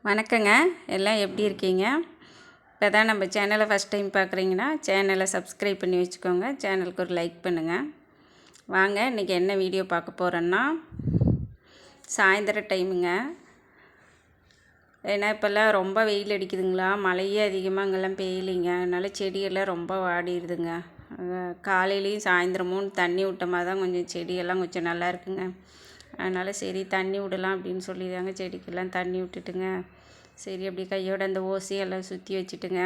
வணக்கங்க. எல்லாம் எப்படி இருக்கீங்க? இப்போ தான் நம்ம சேனலை ஃபஸ்ட் டைம் பார்க்குறீங்கன்னா சேனலை சப்ஸ்கிரைப் பண்ணி வச்சுக்கோங்க. சேனலுக்கு ஒரு லைக் பண்ணுங்கள். வாங்க இன்றைக்கி என்ன வீடியோ பார்க்க போகிறோன்னா சாயந்தர டைமுங்க. ஏன்னா இப்போல்லாம் ரொம்ப வெயில் அடிக்குதுங்களா, மழையே அதிகமாக அங்கெல்லாம் பெய்யலைங்க. அதனால் செடியெல்லாம் ரொம்ப வாடிடுதுங்க. காலையிலையும் சாயந்தரமும் தண்ணி விட்டோமா தான் கொஞ்சம் செடியெல்லாம் கொஞ்சம் நல்லா இருக்குங்க. அதனால் சரி தண்ணி விடலாம் அப்படின்னு சொல்லி தாங்க செடிக்கெல்லாம் தண்ணி விட்டுட்டுங்க. சரி அப்படி கையோட அந்த ஓசையெல்லாம் சுற்றி வச்சுட்டுங்க.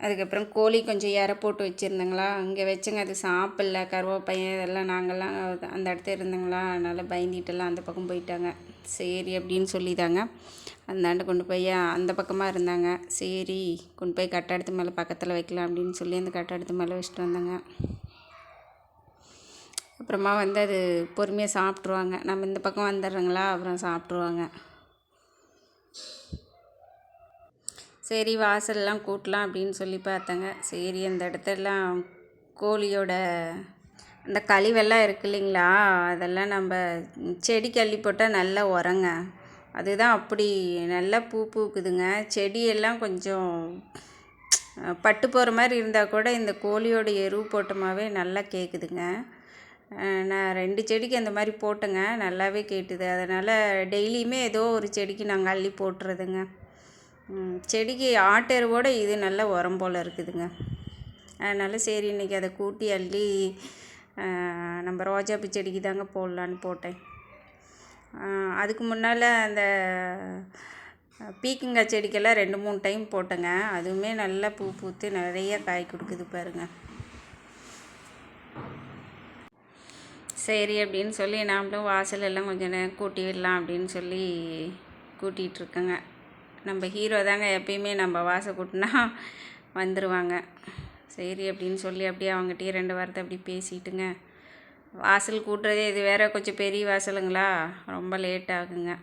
அதுக்கப்புறம் கோழி கொஞ்சம் இற போட்டு வச்சுருந்தங்களா, அங்கே வச்சுங்க. அது சாப்பிடல, கருவேப்பையன் இதெல்லாம் நாங்கள்லாம் அந்த இடத்துல இருந்தங்களா, அதனால் பயந்துட்டெல்லாம் அந்த பக்கம் போயிட்டாங்க. சரி அப்படின்னு சொல்லி தாங்க அந்தாண்டு கொண்டு போய் அந்த பக்கமாக இருந்தாங்க. சரி கொண்டு போய் கட்டடத்து மேலே பக்கத்தில் வைக்கலாம் அப்படின்னு சொல்லி அந்த கட்டடத்து மேலே வச்சுட்டு வந்தாங்க. அப்புறமா வந்து அது பொறுமையாக சாப்பிட்ருவாங்க. நம்ம இந்த பக்கம் வந்துடுறோங்களா, அப்புறம் சாப்பிட்ருவாங்க. சரி வாசல்லாம் கூட்டலாம் அப்படின்னு சொல்லி பார்த்தாங்க. சரி அந்த இடத்தெல்லாம் கோழியோட அந்த கழிவெல்லாம் இருக்குது இல்லைங்களா, அதெல்லாம் நம்ம செடி அள்ளி போட்டால் நல்லா உரங்க. அதுதான் அப்படி நல்லா பூ பூக்குதுங்க. செடியெல்லாம் கொஞ்சம் பட்டு போகிற மாதிரி இருந்தால் கூட இந்த கோழியோட எருவு போட்டோமாவே நல்லா கேட்குதுங்க. நான் 2 செடிக்கு அந்த மாதிரி போட்டேங்க, நல்லாவே கேட்டுது. அதனால் டெய்லியுமே ஏதோ ஒரு செடிக்கு நாங்கள் அள்ளி போட்டுறதுங்க. செடிக்கு ஆட்டெருவோடு இது நல்ல உரம் போல் இருக்குதுங்க. அதனால் சரி இன்றைக்கி அதை கூட்டி அள்ளி நம்ம ரோஜாப்பூ செடிக்கு தாங்க போடலான்னு போட்டேன். அதுக்கு முன்னால் அந்த பீக்கங்காய் செடிக்கெல்லாம் 2-3 டைம் போட்டேங்க. அதுவுமே நல்லா பூ பூத்து நிறைய காய் கொடுக்குது பாருங்கள். சரி அப்படின்னு சொல்லி நாமளும் வாசலெல்லாம் கொஞ்சம் நேரம் கூட்டி விடலாம் அப்படின்னு சொல்லி கூட்டிகிட்ருக்கேங்க. நம்ம ஹீரோ தாங்க, எப்பயுமே நம்ம வாசல் கூட்டினா வந்துடுவாங்க. சரி அப்படின்னு சொல்லி அப்படியே அவங்ககிட்டயே 2 வாரத்தை அப்படி பேசிட்டுங்க. வாசல் கூட்டுறதே இது வேறு கொஞ்சம் பெரிய வாசலுங்களா, ரொம்ப லேட் ஆகுங்க.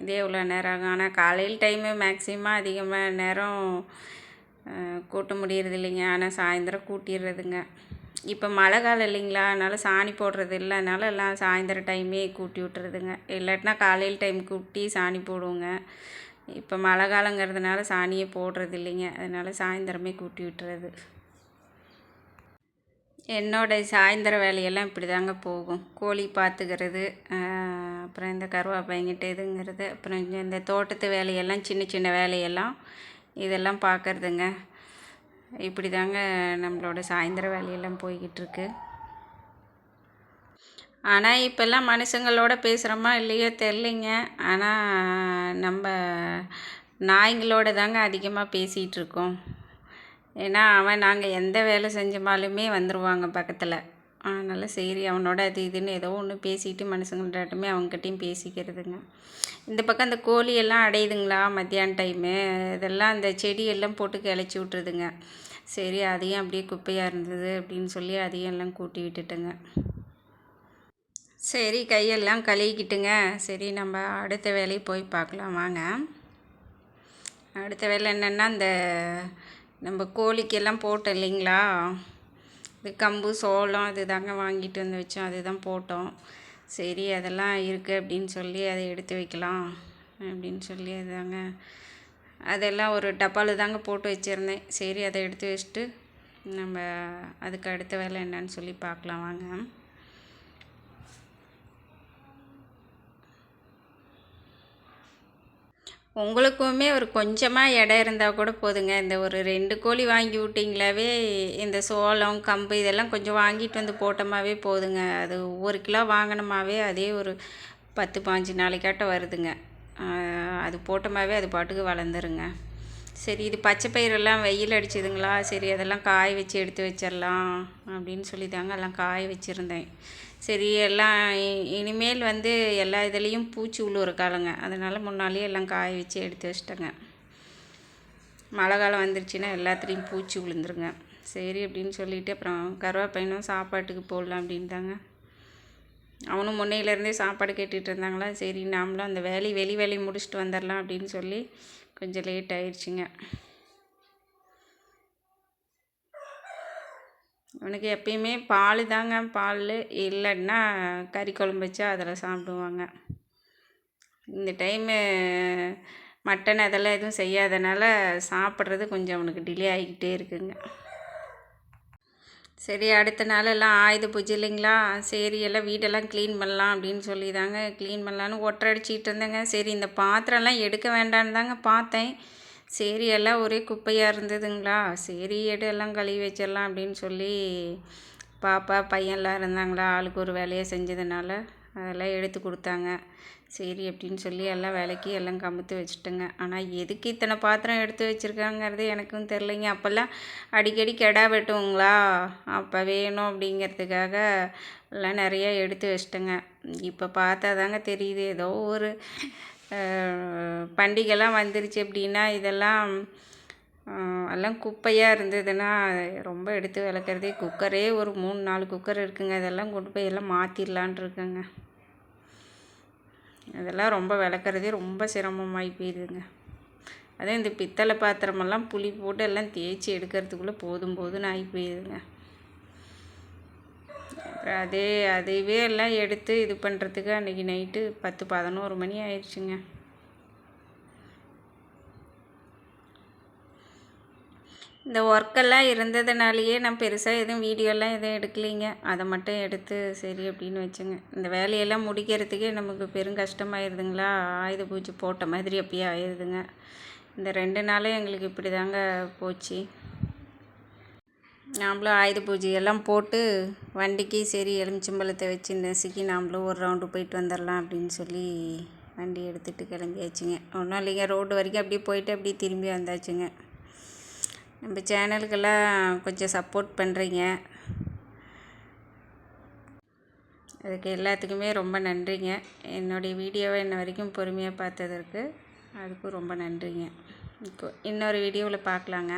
இதே இவ்வளோ நேரம் ஆகும். ஆனால் காலையில் டைமு மேக்ஸிமம் அதிகமாக நேரம் கூட்ட முடியறது இல்லைங்க. ஆனால் சாயந்தரம் கூட்டிடுறதுங்க. இப்போ மழை காலம் இல்லைங்களா, அதனால் சாணி போடுறது இல்லை. அதனால் எல்லாம் சாயந்தரம் டைமே கூட்டி விட்டுறதுங்க. இல்லாட்டினா காலையில் டைம் கூட்டி சாணி போடுவோங்க. இப்போ மழை காலங்கிறதுனால சாணியே போடுறது இல்லைங்க. அதனால் சாயந்தரமே கூட்டி விட்டுறது. என்னோடய சாயந்தர வேலையெல்லாம் இப்படி தாங்க போகும். கோழி பார்த்துக்கிறது, அப்புறம் இந்த கருவேப்பைங்கிட்ட இதுங்கிறது, அப்புறம் இந்த தோட்டத்து வேலையெல்லாம் சின்ன சின்ன வேலையெல்லாம் இதெல்லாம் பார்க்குறதுங்க. இப்படி தாங்க நம்மளோட சாயந்தர வேலையெல்லாம் போய்கிட்டுருக்கு. ஆனால் இப்போல்லாம் மனுஷங்களோட பேசுகிறோமா இல்லையோ தெரிலிங்க. ஆனால் நம்ம நாய்ங்களோட தாங்க அதிகமாக பேசிகிட்ருக்கோம். ஏன்னா நாங்கள் எந்த வேலை செஞ்சமாலுமே வந்துடுவாங்க பக்கத்தில். அதனால் சரி அவனோட அது இதுன்னு ஏதோ ஒன்று பேசிட்டு மனுஷங்கள்டாட்டுமே அவங்ககிட்டையும் பேசிக்கிறதுங்க. இந்த பக்கம் அந்த கோழியெல்லாம் அடையுதுங்களா மத்தியான டைமு, இதெல்லாம் அந்த செடியெல்லாம் போட்டு கிளச்சி விட்ருதுங்க. சரி அதையும் அப்படியே குப்பையாக இருந்தது அப்படின்னு சொல்லி அதையும் எல்லாம் கூட்டி விட்டுட்டுங்க. சரி கையெல்லாம் கழுவிக்கிட்டுங்க. சரி நம்ம அடுத்த வேலையை போய் பார்க்கலாம் வாங்க. அடுத்த வேலை என்னென்னா, இந்த நம்ம கோழிக்கெல்லாம் போட்டோம் இல்லைங்களா, இது கம்பு சோளம் அது தாங்க வாங்கிட்டு வந்து வச்சோம், அதுதான் போட்டோம். சரி அதெல்லாம் இருக்குது அப்படின்னு சொல்லி அதை எடுத்து வைக்கலாம் அப்படின்னு சொல்லி அதுதாங்க அதெல்லாம் ஒரு டப்பாவில் தாங்க போட்டு வச்சுருந்தேன். சரி அதை எடுத்து வச்சுட்டு நம்ம அதுக்கு அடுத்த வேலை என்னன்னு சொல்லி பார்க்கலாம் வாங்க. உங்களுக்குமே ஒரு கொஞ்சமாக இடம் இருந்தால் கூட போதுங்க. இந்த ஒரு 2 கோழி வாங்கி விட்டிங்களாவே இந்த சோளம் கம்பு இதெல்லாம் கொஞ்சம் வாங்கிட்டு வந்து போட்டோமாவே போதுங்க. அது 1 கிலோ வாங்கினோமாவே அதே ஒரு 10-15 நாளைக்காட்ட வருதுங்க. அது போட்டோமாவே அது பாட்டுக்கு வளர்ந்துருங்க. சரி இது பச்சை பயிரெல்லாம் வெயில் அடிச்சுதுங்களா, சரி அதெல்லாம் காய வச்சு எடுத்து வச்சிடலாம் அப்படின்னு சொல்லி தாங்க எல்லாம் காய வச்சுருந்தேன். சரி எல்லாம் இனிமேல் வந்து எல்லா இதுலேயும் பூச்சி உழுவுற காலங்க, அதனால் முன்னாலேயே எல்லாம் காய வச்சு எடுத்து வச்சிட்டேங்க. மழை காலம் வந்துருச்சுன்னா எல்லாத்துலேயும் பூச்சி விழுந்துருங்க. சரி அப்படின்னு சொல்லிவிட்டு அப்புறம் கருவேப்பையனும் சாப்பாட்டுக்கு போடலாம் அப்படின்னு தாங்க. அவனும் முன்னையிலேருந்தே சாப்பாடு கேட்டுகிட்டு இருந்தாங்களா, சரி நாமளும் அந்த வெளி வேலையை முடிச்சுட்டு வந்துடலாம் அப்படின்னு சொல்லி கொஞ்சம் லேட் ஆயிடுச்சுங்க. இவனுக்கு எப்பயுமே பால் தாங்க, பால் இல்லைன்னா கறி குழம்பு வச்சா அதில் சாப்பிடுவாங்க. இந்த டைமு மட்டன் அதெல்லாம் எதுவும் செய்யாதனால சாப்பிட்றது கொஞ்சம் அவனுக்கு டிலே ஆகிக்கிட்டே இருக்குங்க. சரி, அடுத்த நாளெல்லாம் ஆயுத பூஜை இல்லைங்களா, சரி எல்லாம் வீடெல்லாம் க்ளீன் பண்ணலாம் அப்படின்னு சொல்லி தாங்க க்ளீன் பண்ணலான்னு ஒட்டரை அடிச்சிக்கிட்டு இருந்தேங்க. சரி இந்த பாத்திரம்லாம் எடுக்க வேண்டான்னு தாங்க பார்த்தேன். சரி எல்லாம் ஒரே குப்பையாக இருந்ததுங்களா, சரி எல்லாம் கழுவி வச்சிடலாம் அப்படின்னு சொல்லி பாப்பா பையன்லாம் இருந்தாங்களா, ஆளுக்கு ஒரு வேலையை செஞ்சதுனால அதெல்லாம் எடுத்து கொடுத்தாங்க. சரி அப்படின்னு சொல்லி எல்லாம் விளக்கி எல்லாம் கமுத்து வச்சுட்டுங்க. ஆனால் எதுக்கு இத்தனை பாத்திரம் எடுத்து வச்சுருக்காங்கிறது எனக்கும் தெரிலைங்க. அப்போல்லாம் அடிக்கடி கெடா வெட்டுவோங்களா, அப்போ வேணும் அப்படிங்கிறதுக்காக எல்லாம் நிறைய எடுத்து வச்சுட்டுங்க. இப்போ பார்த்தா தாங்க தெரியுது, ஏதோ ஒரு பண்டிகைலாம் வந்துருச்சு அப்படின்னா இதெல்லாம் எல்லாம் குப்பையாக இருந்ததுன்னா ரொம்ப எடுத்து விளக்குறதே. குக்கரே ஒரு 3-4 குக்கர் இருக்குங்க. அதெல்லாம் கொண்டு போய் எல்லாம் மாற்றிடலான் இருக்குங்க. அதெல்லாம் ரொம்ப விளக்குறதே ரொம்ப சிரமமாகி போயிடுதுங்க. அதே இந்த பித்தளை பாத்திரமெல்லாம் புளி போட்டு எல்லாம் தேய்ச்சி எடுக்கிறதுக்குள்ளே போதும்னு ஆகி போயிடுதுங்க. அப்புறம் அதையவே எல்லாம் எடுத்து இது பண்ணுறதுக்கு அன்றைக்கி நைட்டு 10-11 மணி ஆயிடுச்சுங்க. இந்த ஒர்க்கெல்லாம் இருந்ததுனாலேயே நான் பெருசாக எதுவும் வீடியோலாம் எதுவும் எடுக்கலைங்க. அதை மட்டும் எடுத்து சரி அப்படின்னு வச்சுங்க. இந்த வேலையெல்லாம் முடிக்கிறதுக்கே நமக்கு கஷ்டமாயிருதுங்களா, ஆயுத பூஜை போட்ட மாதிரி அப்பயே ஆயிடுதுங்க. இந்த 2 நாளும் எங்களுக்கு இப்படி தாங்க போச்சு. நாம்ளும் ஆயுத பூஜையெல்லாம் போட்டு வண்டிக்கு சரி எலுமிச்சம்பழத்தை வச்சு நசுக்கி நாம்ளும் ஒரு ரவுண்டு போயிட்டு வந்துடலாம் அப்படின்னு சொல்லி வண்டி எடுத்துகிட்டு கிளம்பியாச்சுங்க. ஒன்றும் இல்லைங்க, ரோடு வரைக்கும் அப்படியே போயிட்டு அப்படியே திரும்பி வந்தாச்சுங்க. நம்ம சேனலுக்கெல்லாம் கொஞ்சம் சப்போர்ட் பண்ணுறீங்க, அதுக்கு எல்லாத்துக்குமே ரொம்ப நன்றிங்க. என்னுடைய வீடியோவை இன்ன வரைக்கும் பொறுமையாக பார்த்ததற்கு அதுக்கும் ரொம்ப நன்றிங்க. இன்னொரு வீடியோவில் பார்க்கலாங்க.